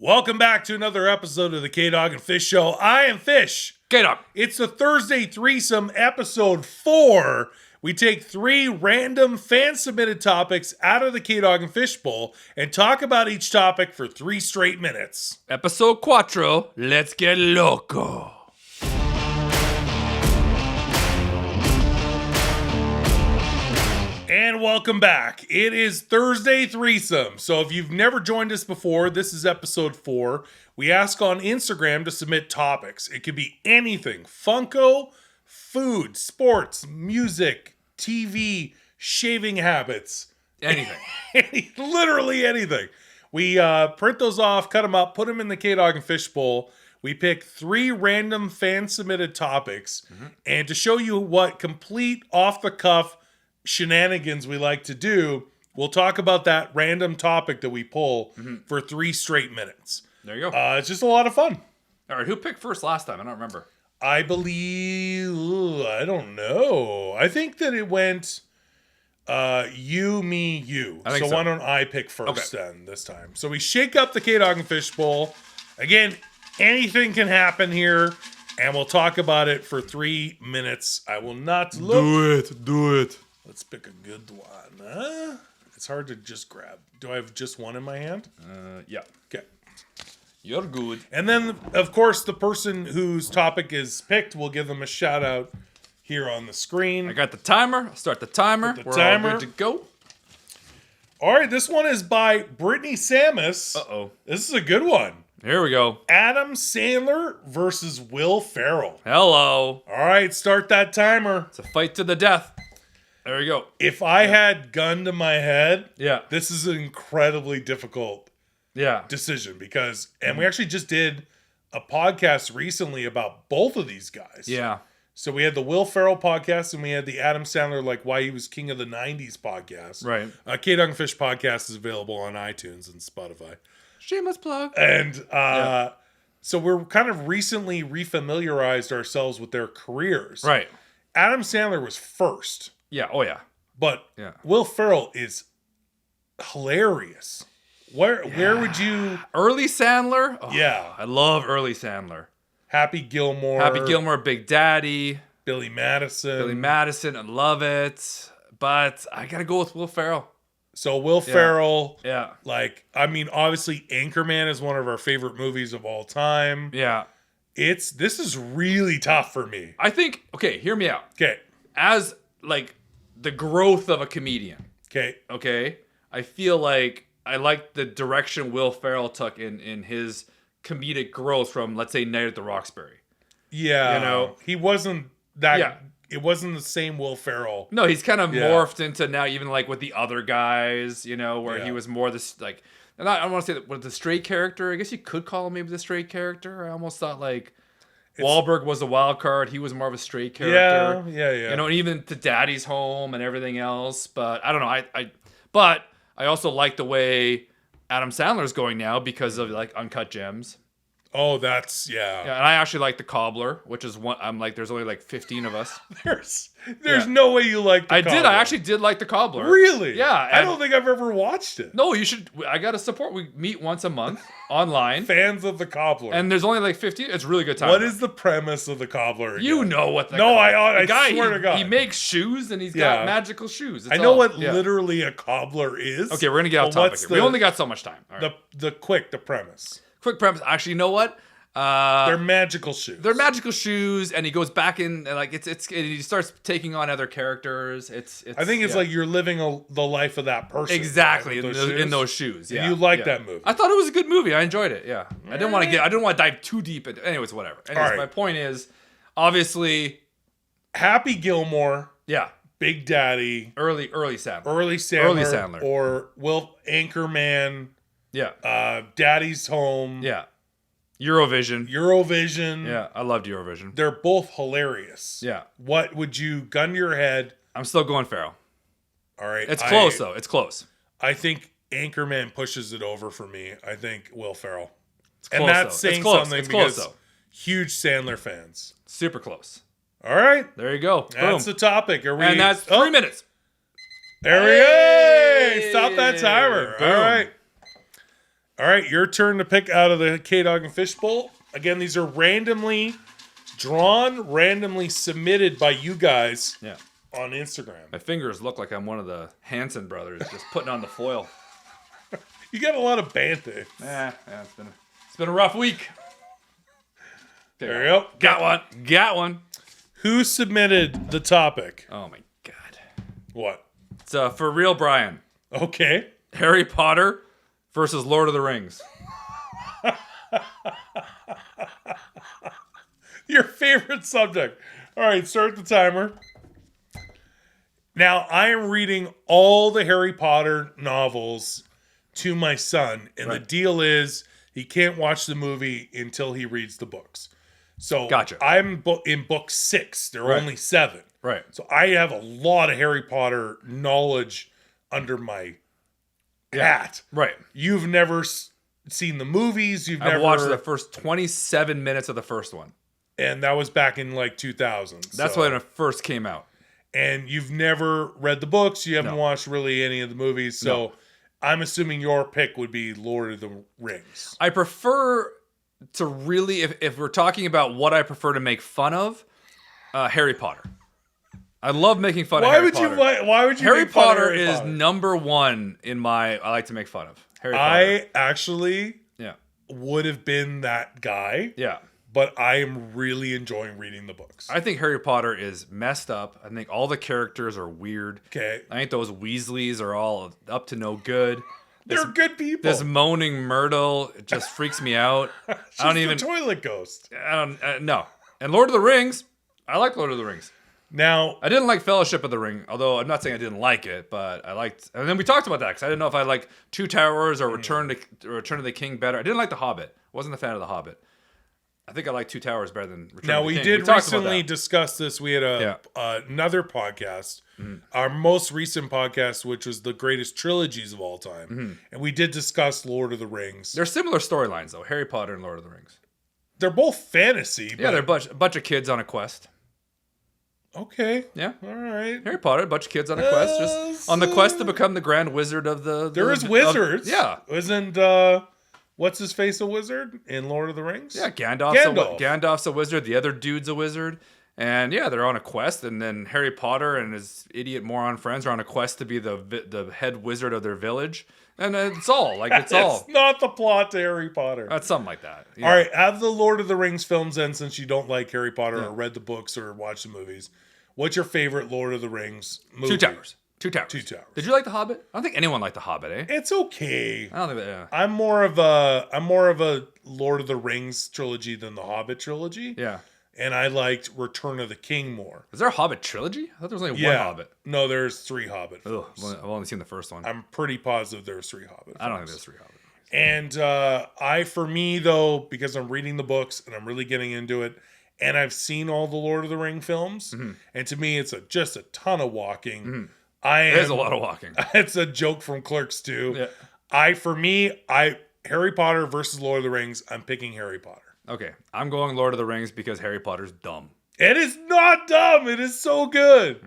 Welcome back to another episode of the K-Dog and Fish Show. I am Fish. K-Dog. It's the Thursday Threesome, episode 4. We take 3 random fan-submitted topics out of the K-Dog and Fish Bowl and talk about each topic for 3 straight minutes. Episode 4, let's get loco. And welcome back. It is Thursday Threesome. So if you've never joined us before, this is episode 4. We ask on Instagram to submit topics. It could be anything. Funko, food, sports, music, TV, shaving habits. Anything. Literally anything. We print those off, cut them up, put them in the K-Dog and Fish Bowl. We pick 3 random fan-submitted topics. And to show you what complete off-the-cuff shenanigans we like to do, we'll talk about that random topic that we pull for 3 straight minutes. There you go. It's just a lot of fun. All right, who picked first last time? I don't remember. I believe, I don't know. I think that it went you, me, you. So why don't I pick first then this time? So we shake up the K-Dog and Fish Bowl. Again, anything can happen here. And we'll talk about it for 3 minutes. I will not look. Do it. Let's pick a good one. It's hard to just grab. Do I have just one in my hand? Yeah. Okay. You're good. And then, of course, the person whose topic is picked, will give them a shout out here on the screen. I got the timer. I'll start the timer. We're all good to go. All right, this one is by Brittany Samus. Uh-oh. This is a good one. Here we go. Adam Sandler versus Will Ferrell. Hello. All right, start that timer. It's a fight to the death. There you go. If I had gun to my head, Yeah. this is an incredibly difficult decision because, and we actually just did a podcast recently about both of these guys. Yeah. So we had the Will Ferrell podcast and we had the Adam Sandler, like why he was king of the 90s podcast. Right. K-Dog and Fish podcast is available on iTunes and Spotify. Shameless plug. And so we're kind of recently refamiliarized ourselves with their careers. Right. Adam Sandler was first. Yeah. Oh, yeah. But Yeah. Will Ferrell is hilarious. Where would you... Early Sandler? Oh, Yeah. I love early Sandler. Happy Gilmore. Happy Gilmore, Big Daddy. Billy Madison. I love it. But I got to go with Will Ferrell. So Will Ferrell, Yeah. like, I mean, obviously Anchorman is one of our favorite movies of all time. Yeah. This is really tough for me. I think, okay, hear me out. Okay. As, like, the growth of a comedian, okay, I feel like I like the direction Will Ferrell took in his comedic growth from, let's say, Night at the Roxbury. Yeah. You know? He wasn't that... Yeah. It wasn't the same Will Ferrell. No, he's kind of morphed into now even, like, with the other guys, you know, where he was more this, like... And I don't want to say that with the straight character. I guess you could call him maybe the straight character. I almost thought, like... Wahlberg was a wild card. He was more of a straight character. Yeah. You know, and even to Daddy's Home and everything else. But I don't know. But I also like the way Adam Sandler's going now because of, like, Uncut Gems. Oh, that's... Yeah, and I actually like The Cobbler, which is one... I'm like, there's only, like, 15 of us. There's no way you like The Cobbler. I actually did like The Cobbler. Really? Yeah. I don't think I've ever watched it. No, you should... I got to support... We meet once a month online. Fans of The Cobbler. And there's only, like, 15... It's a really good time. What is the premise of The Cobbler again? You know what the... No, I swear to God. He makes shoes and he's got magical shoes. I know what literally a cobbler is. Okay, we're going to get off topic here. We only got so much time. All right. The premise. Quick premise. Actually, you know what? They're magical shoes. They're magical shoes, and he goes back in, and like he starts taking on other characters. I think it's like you're living the life of that person. Exactly, right, in those shoes. Yeah, you like that movie. I thought it was a good movie. I enjoyed it. Yeah, I didn't want to dive too deep into. Anyways, whatever. My point is, obviously, Happy Gilmore. Yeah. Big Daddy. Early Sandler. Or Will Anchorman. Yeah. Daddy's Home. Yeah. Eurovision. Yeah, I loved Eurovision. They're both hilarious. Yeah. What would you gun to your head? I'm still going Ferrell. All right. It's close, though. It's close. I think Anchorman pushes it over for me. I think Will Ferrell. It's close, and that's saying something because huge Sandler fans. Super close. All right. There you go. That's the topic. And that's 3 minutes. There we go. Stop that timer. Boom. All right. All right, your turn to pick out of the K-Dog and Fishbowl. Again, these are randomly drawn, randomly submitted by you guys on Instagram. My fingers look like I'm one of the Hanson brothers just putting on the foil. You got a lot of Band-Aids. Yeah, it's been a rough week. There you go. Got one. Who submitted the topic? Oh my God. What? It's for real, Brian. Okay. Harry Potter versus Lord of the Rings. Your favorite subject. All right, start the timer. Now, I am reading all the Harry Potter novels to my son, and the deal is he can't watch the movie until he reads the books. So gotcha. I'm in book 6. There are only 7. Right. So I have a lot of Harry Potter knowledge under my hat. Right. You've never seen the movies. I've watched the first 27 minutes of the first one. And that was back in like 2000. That's when it first came out. And you've never read the books. You haven't watched really any of the movies. So I'm assuming your pick would be Lord of the Rings. I prefer to really, if we're talking about what I prefer to make fun of, Harry Potter. I love making fun of Harry Potter. Why would you Harry make fun of Potter Harry is Potter? number one in my, I like to make fun of. Harry Potter. I actually would have been that guy. Yeah. But I am really enjoying reading the books. I think Harry Potter is messed up. I think all the characters are weird. Okay. I think those Weasleys are all up to no good. They're good people. This moaning Myrtle just freaks me out. I don't even toilet ghost. I don't no. And Lord of the Rings, I like Lord of the Rings. Now I didn't like Fellowship of the Ring, although I'm not saying I didn't like it, but I liked. And then we talked about that because I didn't know if I liked Two Towers or Return of the King better. I didn't like The Hobbit. Wasn't a fan of The Hobbit. I think I like Two Towers better than Return of the King. Now, we did recently discuss this. We had another podcast, our most recent podcast, which was the greatest trilogies of all time. And we did discuss Lord of the Rings. They're similar storylines, though, Harry Potter and Lord of the Rings. They're both fantasy. Yeah, they're a bunch of kids on a quest. Okay. Yeah. All right. Harry Potter, a bunch of kids on a quest. Just on the quest to become the Grand Wizard of the... There is wizards. Yeah. Isn't... What's his face a wizard in Lord of the Rings? Yeah, Gandalf's a wizard. The other dude's a wizard. And yeah, they're on a quest. And then Harry Potter and his idiot moron friends are on a quest to be the head wizard of their village. And it's all. It's not the plot to Harry Potter. It's something like that. All right, have the Lord of the Rings films then, since you don't like Harry Potter or read the books or watched the movies. What's your favorite Lord of the Rings movie? Two Towers. Did you like The Hobbit? I don't think anyone liked The Hobbit, eh? It's okay. I don't think that, yeah. I'm more of a Lord of the Rings trilogy than the Hobbit trilogy. Yeah. And I liked Return of the King more. Is there a Hobbit trilogy? I thought there was only one Hobbit. No, there's 3 Hobbit films. I've only seen the first one. I'm pretty positive there's 3 Hobbit films. I don't think there's 3 Hobbit. And for me though, because I'm reading the books and I'm really getting into it, and I've seen all the Lord of the Ring films, and to me it's just a ton of walking. There's a lot of walking. It's a joke from Clerks 2. Yeah. Harry Potter versus Lord of the Rings, I'm picking Harry Potter. Okay. I'm going Lord of the Rings because Harry Potter's dumb. It is not dumb. It is so good.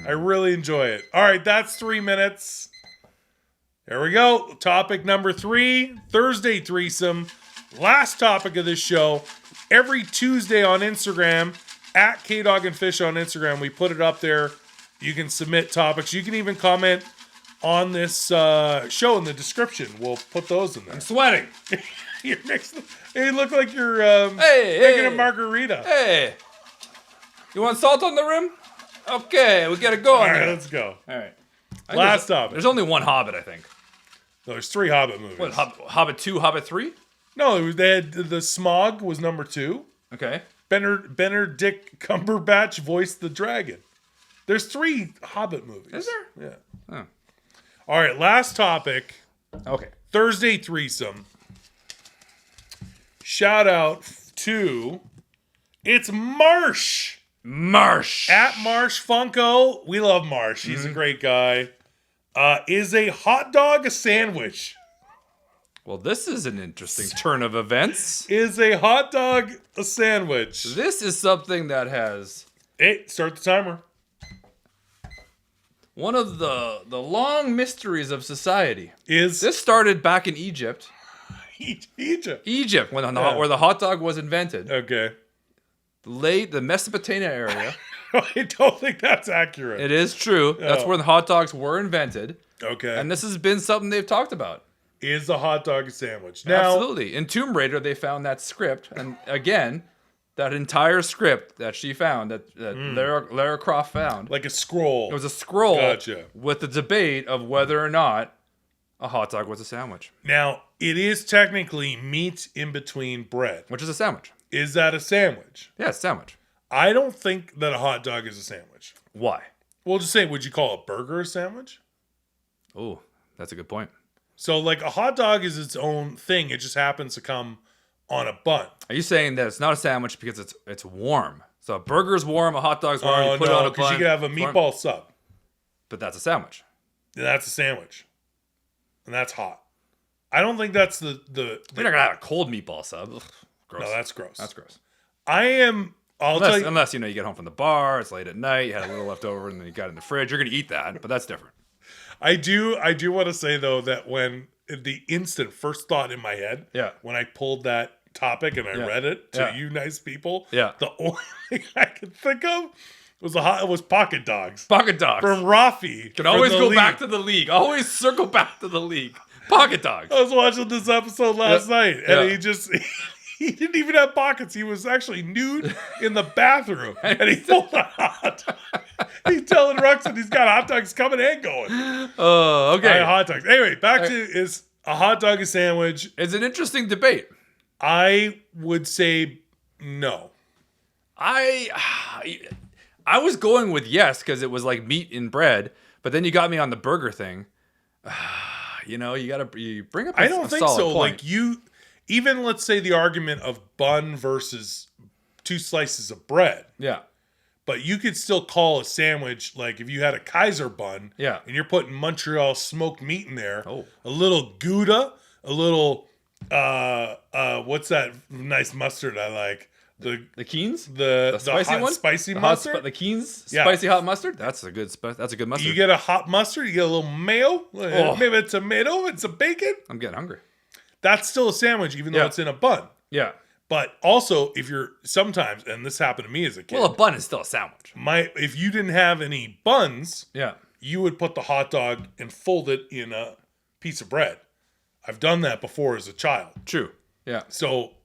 I really enjoy it. All right, that's 3 minutes. There we go. Topic number 3, Thursday threesome. Last topic of this show. Every Tuesday on Instagram, at K-Dog and Fish on Instagram, we put it up there. You can submit topics. You can even comment on this show in the description. We'll put those in there. I'm sweating. You're mixing. You look like you're making a margarita. Hey, you want salt on the rim? Okay, we got it going. All right, let's go. All right. Last topic. There's only one Hobbit, I think. No, there's 3 Hobbit movies. What, Hobbit 2, Hobbit 3? No, they had the Smog was number 2. Okay. Benedict Cumberbatch voiced the dragon. There's 3 Hobbit movies. Is there? Yeah. Oh. All right, last topic. Okay. Thursday threesome. Shout out to it's Marsh. Marsh. At Marsh Funko. We love Marsh. He's a great guy. Is a hot dog a sandwich? Well, this is an interesting turn of events. Is a hot dog a sandwich? This is something that has... Hey, start the timer. One of the long mysteries of society. Is this started back in Egypt. Egypt. Where the hot dog was invented. Okay. The Mesopotamia area. I don't think that's accurate. It is true. That's where the hot dogs were invented. Okay. And this has been something they've talked about. Is the hot dog a sandwich? Now, absolutely. In Tomb Raider, they found that script. And again, that entire script that she found, that Lara Croft found. Like a scroll. It was a scroll Gotcha. with the debate of whether or not a hot dog was a sandwich. Now, it is technically meat in between bread. Which is a sandwich. Is that a sandwich? Yeah, it's a sandwich. I don't think that a hot dog is a sandwich. Why? We'll just say, would you call a burger a sandwich? Oh, that's a good point. So, like, a hot dog is its own thing. It just happens to come on a bun. Are you saying that it's not a sandwich because it's warm? So a burger's warm, a hot dog's warm. You put it on a bun. Because you could have a meatball sub. But that's a sandwich. And that's a sandwich. And that's hot. I don't think that's the You're not going to have a cold meatball sub. Ugh, gross. No, that's gross. That's gross. Unless, you know, you get home from the bar, it's late at night, you had a little left over, and then you got it in the fridge. You're going to eat that, but that's different. I do want to say, though, that when the instant first thought in my head, when I pulled that topic and I read it to you nice people, the only thing I could think of was pocket dogs. Pocket dogs. From Rafi. Can always go back to the league. Always circle back to the league. Pocket dogs. I was watching this episode last night, and he didn't even have pockets. He was actually nude in the bathroom, and he pulled a hot dog. He's telling Ruxin he's got hot dogs coming and going. Oh, okay. Hot dogs. Anyway, back to is a hot dog a sandwich? It's an interesting debate. I would say no. I was going with yes because it was like meat in bread, but then you got me on the burger thing. You know, you bring up. I don't think so. Point. Like even let's say the argument of bun versus 2 slices of bread. Yeah. But you could still call a sandwich, like if you had a Kaiser bun, and you're putting Montreal smoked meat in there, a little Gouda, a little what's that nice mustard I like? The Keen's? The spicy one? Spicy mustard? The Keen's spicy hot mustard? That's a good mustard. You get a hot mustard, you get a little mayo, maybe a tomato and some bacon. I'm getting hungry. That's still a sandwich, even though it's in a bun. Yeah. But also, if you're sometimes, and this happened to me as a kid. Well, a bun is still a sandwich. If you didn't have any buns, yeah, you would put the hot dog and fold it in a piece of bread. I've done that before as a child. True. Yeah. So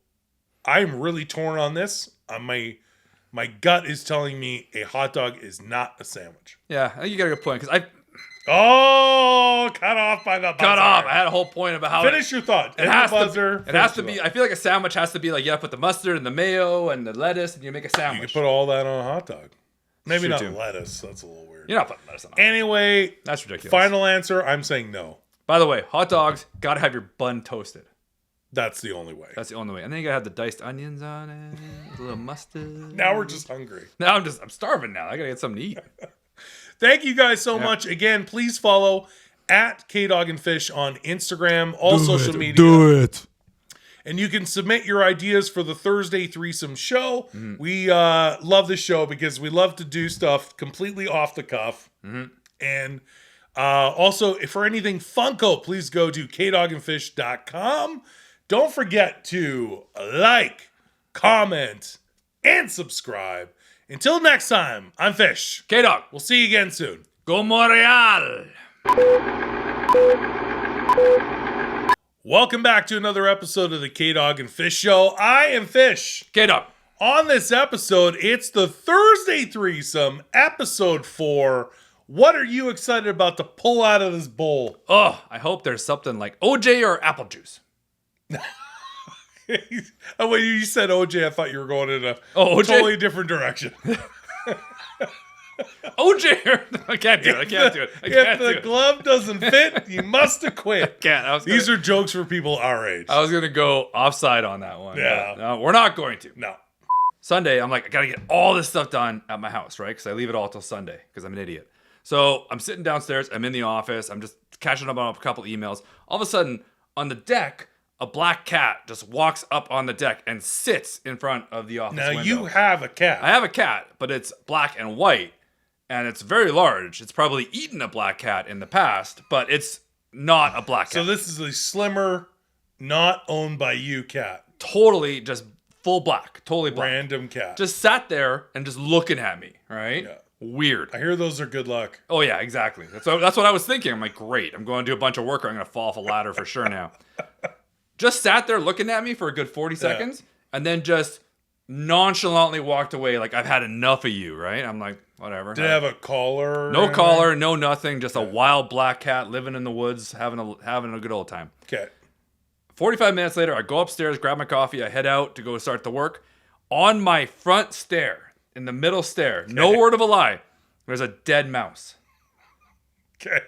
I'm really torn on this. My gut is telling me a hot dog is not a sandwich. Yeah, I think you got a good point because cut off by the buzzer. Cut off. I had a whole point about how finish your thought. It has to be. I feel like a sandwich has to be like put the mustard and the mayo and the lettuce and you make a sandwich. You can put all that on a hot dog. Maybe not lettuce. That's a little weird. You're not putting lettuce on. Anyway, that's ridiculous. Final answer. I'm saying no. By the way, hot dogs gotta have your bun toasted. That's the only way. That's the only way. And then you gotta have the diced onions on it, a little mustard. Now we're just hungry. Now I'm starving now. I gotta get something to eat. Thank you guys so much. Again, please follow at KDogandFish on Instagram, all social media. Do it. And you can submit your ideas for the Thursday threesome show. Mm-hmm. We love this show because we love to do stuff completely off the cuff. Mm-hmm. And also, for anything Funko, please go to KDogandFish.com. Don't forget to like, comment, and subscribe. Until next time, I'm Fish. K-Dog. We'll see you again soon. Go Montreal. Welcome back to another episode of the K-Dog and Fish Show. I am Fish. K-Dog. On this episode, it's the Thursday threesome, episode 4. What are you excited about to pull out of this bowl? Oh, I hope there's something like OJ or apple juice. When you said OJ, I thought you were going in a totally different direction. OJ, I can't do it. If the glove doesn't fit, you must have quit. These are jokes for people our age. I was going to go offside on that one. Yeah. No, we're not going to. No. Sunday, I'm like, I got to get all this stuff done at my house, right? Because I leave it all till Sunday because I'm an idiot. So I'm sitting downstairs. I'm in the office. I'm just catching up on a couple emails. All of a sudden, on the deck, a black cat just walks up on the deck and sits in front of the office window. Now, you have a cat. I have a cat, but it's black and white, and it's very large. It's probably eaten a black cat in the past, but it's not a black cat. So this is a slimmer Not owned by you cat. Totally just full black. Totally black. Random cat. Just sat there and just looking at me, right? Yeah. Weird. I hear those are good luck. Oh, yeah, exactly. That's what I was thinking. I'm like, great. I'm going to do a bunch of work or I'm going to fall off a ladder for sure now. Just sat there looking at me for a good 40 seconds and then just nonchalantly walked away like, I've had enough of you, right? I'm like, whatever. Did it have a collar? No collar, no nothing. Just a wild black cat living in the woods, having a good old time. Okay. 45 minutes later, I go upstairs, grab my coffee, I head out to go start the work. On my front stair, in the middle stair, no word of a lie, there's a dead mouse. Okay.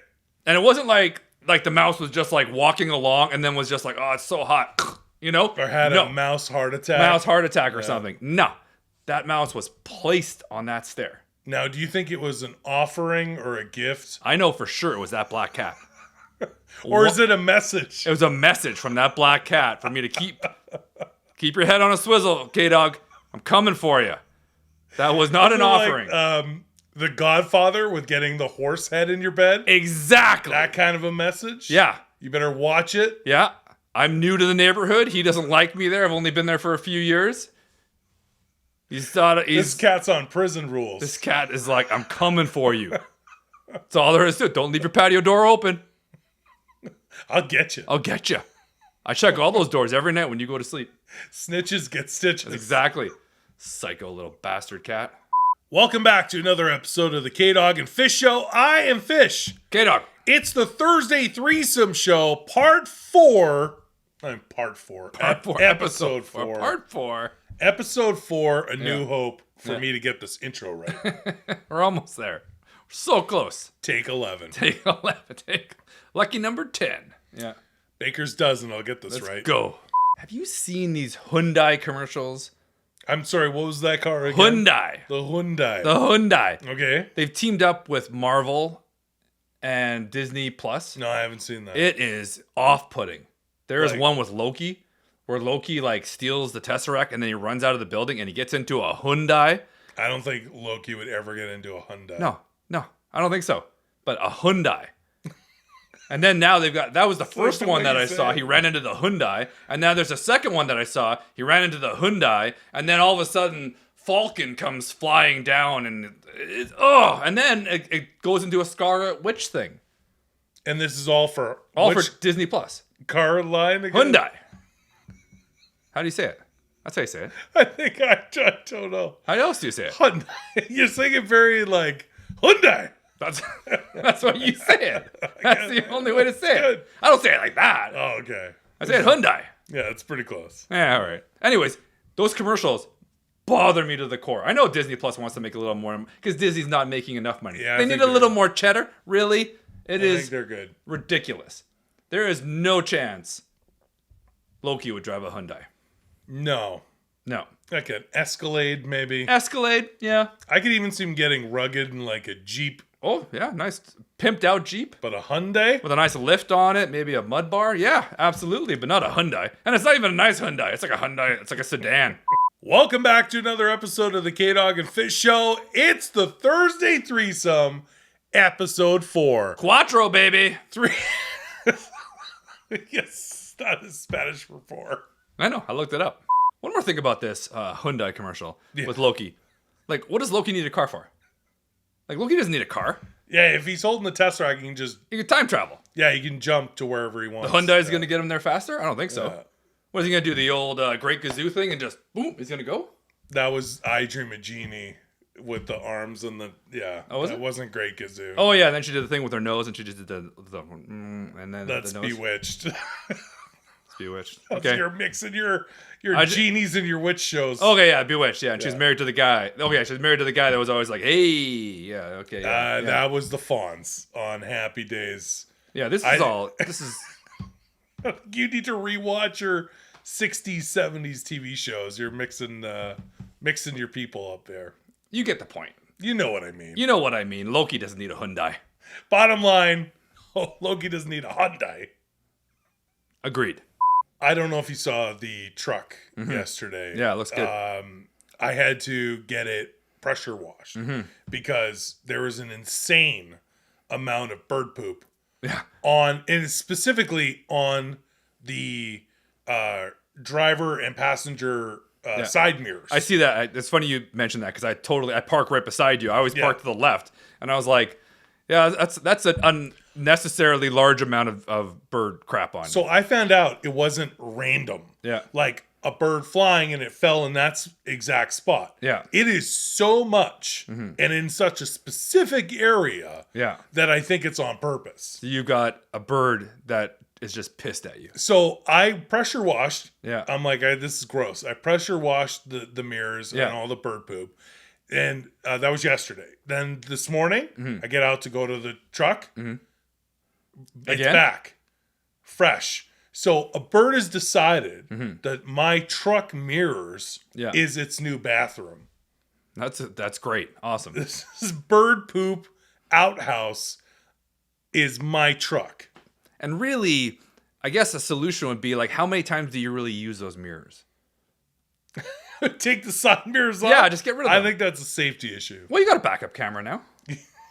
And it wasn't like the mouse was just like walking along and then was just like, oh, it's so hot, you know? Or had a mouse heart attack. Mouse heart attack or something. No, that mouse was placed on that stair. Now, do you think it was an offering or a gift? I know for sure it was that black cat. Or is it a message? It was a message from that black cat for me to keep your head on a swizzle, K-Dog. I'm coming for you. That was not an offering. Like, The Godfather with getting the horse head in your bed? Exactly. That kind of a message? Yeah. You better watch it. Yeah. I'm new to the neighborhood. He doesn't like me there. I've only been there for a few years. This cat's on prison rules. This cat is like, I'm coming for you. That's all there is to it. Don't leave your patio door open. I'll get you. I'll get you. I check all those doors every night when you go to sleep. Snitches get stitches. Exactly. Psycho little bastard cat. Welcome back to another episode of the K-Dog and Fish Show. I am Fish. K-Dog. It's the Thursday Threesome Show, Part 4. Episode 4. Part 4. Episode 4, A New Hope, for me to get this intro right. We're almost there. We're so close. Take 11. Take 11. Take lucky number 10. Yeah. Baker's dozen, I'll get this Let's right. Go. Have you seen these Hyundai commercials? I'm sorry, what was that car again? Hyundai. The Hyundai. The Hyundai. Okay. They've teamed up with Marvel and Disney Plus. No, I haven't seen that. It is off-putting. There is one with Loki, where Loki like steals the Tesseract and then he runs out of the building and he gets into a Hyundai. I don't think Loki would ever get into a Hyundai. No, I don't think so. But a Hyundai. And then now they've got, that was the first one that I saw. He ran into the Hyundai. And now there's a second one that I saw. He ran into the Hyundai. And then all of a sudden, Falcon comes flying down. And and then it goes into a Scarlet Witch thing. And this is all for Disney Plus. Car line again? Hyundai. How do you say it? That's how you say it. I think I don't know. How else do you say it? Hyundai. You're saying it very like Hyundai. That's what you say it. That's the only way to say it. I don't say it like that. Oh, okay. I say it Hyundai. Yeah, it's pretty close. Yeah, all right. Anyways, those commercials bother me to the core. I know Disney Plus wants to make a little more because Disney's not making enough money. Yeah, they need a little more cheddar. Really? I think they're good. Ridiculous. There is no chance Loki would drive a Hyundai. No. Like an Escalade, maybe. Escalade, yeah. I could even see him getting rugged in like a Jeep. Oh, yeah, nice pimped out Jeep. But a Hyundai? With a nice lift on it, maybe a mud bar. Yeah, absolutely, but not a Hyundai. And it's not even a nice Hyundai. It's like a Hyundai. It's like a sedan. Welcome back to another episode of the K-Dog and Fish Show. It's the Thursday Threesome, Episode 4. Cuatro, baby. 3. Yes, that is Spanish for 4. I know. I looked it up. One more thing about this Hyundai commercial with Loki. Like, what does Loki need a car for? Like, Loki doesn't need a car. Yeah, if he's holding the Tesseract, he can time travel. Yeah, he can jump to wherever he wants. The Hyundai's going to get him there faster? I don't think so. Yeah. What is he going to do? The old Great Gazoo thing and just, boom, he's going to go? That was I Dream of Jeannie with the arms and the, yeah. Oh, was it? It wasn't Great Gazoo. Oh, yeah, and then she did the thing with her nose and she just did the and then That's the nose. Bewitched. It's Bewitched. Okay. You're mixing your genies and your witch shows. Okay, yeah, Bewitched, yeah. And she's married to the guy. Oh, yeah, she's married to the guy that was always like, hey, yeah, okay. Yeah, That was the Fonz on Happy Days. Yeah, this is... You need to rewatch your 60s, 70s TV shows. You're mixing your people up there. You get the point. You know what I mean. You know what I mean. Loki doesn't need a Hyundai. Bottom line, Loki doesn't need a Hyundai. Agreed. I don't know if you saw the truck yesterday. Yeah, it looks good. I had to get it pressure washed because there was an insane amount of bird poop and specifically on the driver and passenger side mirrors. I see that. It's funny you mentioned that because I park right beside you. I always park to the left, and I was like, yeah, that's an unnecessarily large amount of bird crap on. So I found out it wasn't random. Yeah, like a bird flying and it fell in that exact spot. Yeah, it is so much and in such a specific area. Yeah, that I think it's on purpose. So you got a bird that is just pissed at you. So I pressure washed. Yeah. I'm like, this is gross. I pressure washed the mirrors and all the bird poop. And that was yesterday. Then this morning, I get out to go to the truck. It's back. Fresh. So a bird has decided that my truck mirrors is its new bathroom. That's great. Awesome. This bird poop outhouse is my truck. And really, I guess a solution would be like, how many times do you really use those mirrors? Take the side mirrors off? Yeah, just get rid of them. I think that's a safety issue. Well, you got a backup camera now.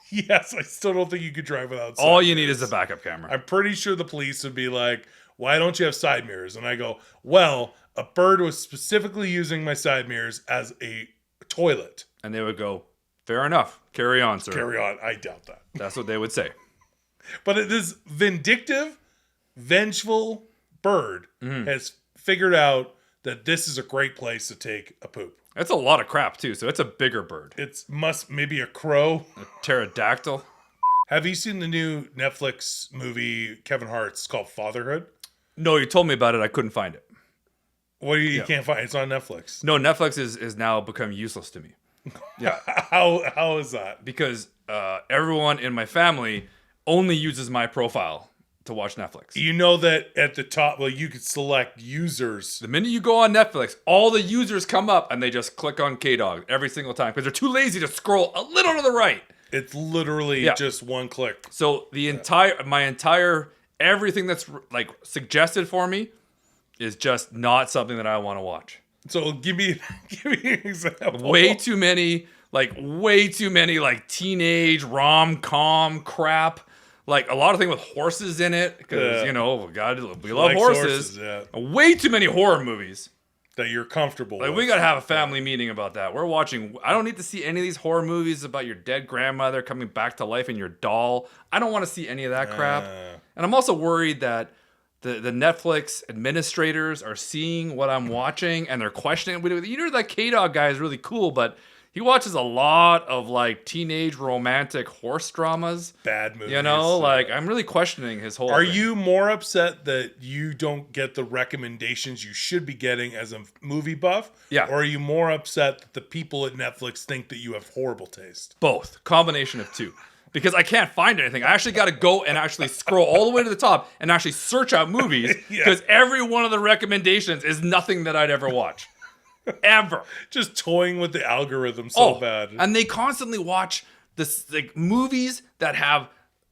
Yes, I still don't think you could drive without side All you mirrors. need is a backup camera. I'm pretty sure the police would be like, why don't you have side mirrors? And I go, well, a bird was specifically using my side mirrors as a toilet. And they would go, fair enough. Carry on, sir. Carry on. I doubt that. That's what they would say. But this vindictive, vengeful bird has figured out that this is a great place to take a poop. That's a lot of crap, too. So it's a bigger bird. It's maybe a crow. A pterodactyl. Have you seen the new Netflix movie, Kevin Hart's, called Fatherhood? No, you told me about it. I couldn't find it. Well, you can't find it. It's on Netflix. No, Netflix is now become useless to me. Yeah. How is that? Because everyone in my family only uses my profile to watch Netflix. You know that at the top, you could select users. The minute you go on Netflix, all the users come up and they just click on K-Dog every single time because they're too lazy to scroll a little to the right. It's literally just one click. So everything that's like suggested for me is just not something that I want to watch. So give me an example. Way too many teenage rom-com crap. Like a lot of things with horses in it because we love horses. Way too many horror movies that you're comfortable with. We gotta have a family meeting about that. I don't need to see any of these horror movies about your dead grandmother coming back to life and your doll. I don't want to see any of that crap. And I'm also worried that the Netflix administrators are seeing what I'm watching and they're questioning it. You know, that K-Dog guy is really cool, but he watches a lot of like teenage romantic horse dramas. Bad movies. I'm really questioning his whole Are thing. you more upset that you don't get the recommendations you should be getting as a movie buff? Yeah. Or are you more upset that the people at Netflix think that you have horrible taste? Both. Combination of two. Because I can't find anything. I actually got to go and actually scroll all the way to the top and actually search out movies because every one of the recommendations is nothing that I'd ever watch. Ever. Just toying with the algorithm so bad. And they constantly watch movies that have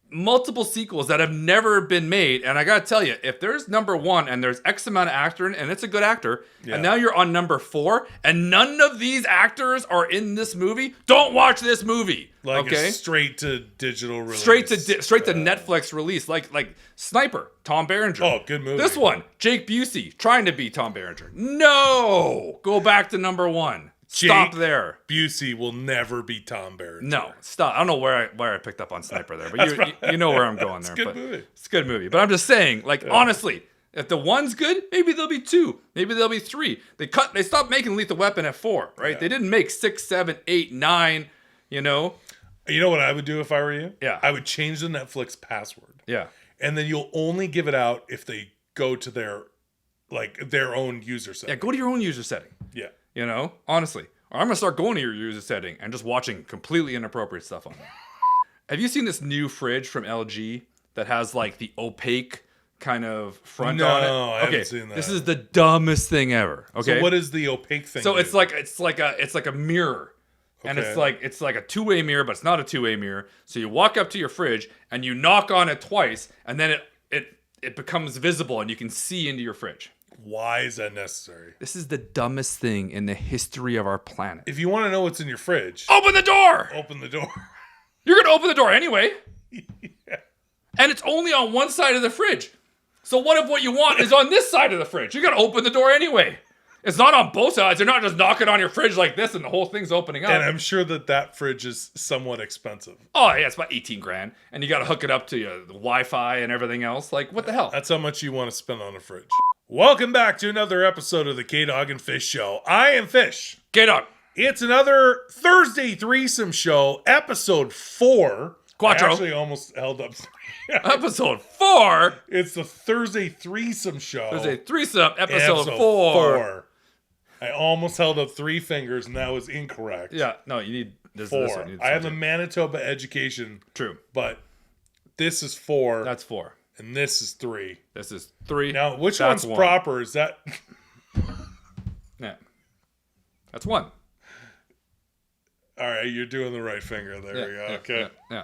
multiple sequels that have never been made. And I gotta tell you, if there's number one and there's X amount of actor and it's a good actor, and now you're on number 4 and none of these actors are in this movie, don't watch this movie. A straight to digital release. Straight to Netflix release. Like Sniper, Tom Berenger. Oh, good movie. This one, Jake Busey, trying to be Tom Berenger. No! Go back to number 1. Stop there. Busey will never be Tom Berenger. No, stop. I don't know where I picked up on Sniper there, but you know where I'm going there. It's a good movie. But I'm just saying, honestly, if the one's good, maybe there'll be 2, maybe there'll be 3. They stopped making Lethal Weapon at 4, right? Yeah. They didn't make 6, 7, 8, 9. You know what I would do if I were you? Yeah, I would change the Netflix password. Yeah, and then you'll only give it out if they go to their own user setting. Yeah, go to your own user setting. Yeah. Honestly. Or I'm going to start going to your user setting and just watching completely inappropriate stuff on there. Have you seen this new fridge from LG that has the opaque kind of front on it? No, I haven't seen that. This is the dumbest thing ever. Okay. So what is the opaque thing? So it's like a mirror. Okay. And it's like a two-way mirror, but it's not a two-way mirror. So you walk up to your fridge and you knock on it twice, and then it becomes visible and you can see into your fridge. Why is that necessary? This is the dumbest thing in the history of our planet. If you want to know what's in your fridge, open the door! Open the door. You're going to open the door anyway. Yeah. And it's only on one side of the fridge. So what if what you want is on this side of the fridge? You gotta open the door anyway. It's not on both sides. They're not just knocking on your fridge like this and the whole thing's opening up. And I'm sure that fridge is somewhat expensive. Oh, yeah, it's about 18 grand. And you got to hook it up to the Wi-Fi and everything else. Like, what the hell? That's how much you want to spend on a fridge. Welcome back to another episode of the K-Dog and Fish Show. I am Fish. K-Dog. It's another Thursday threesome show, episode 4. Quattro. I actually almost held up. Episode 4? It's the Thursday threesome show. Thursday threesome, episode 4. I almost held up 3 fingers, and that was incorrect. Yeah, no, you need this 4. This one. I have a Manitoba education. True. But this is 4. That's 4. And this is 3. This is 3. Now, which one's proper? Is that... Yeah. That's 1. All right, you're doing the right finger. There we go. Okay. Yeah.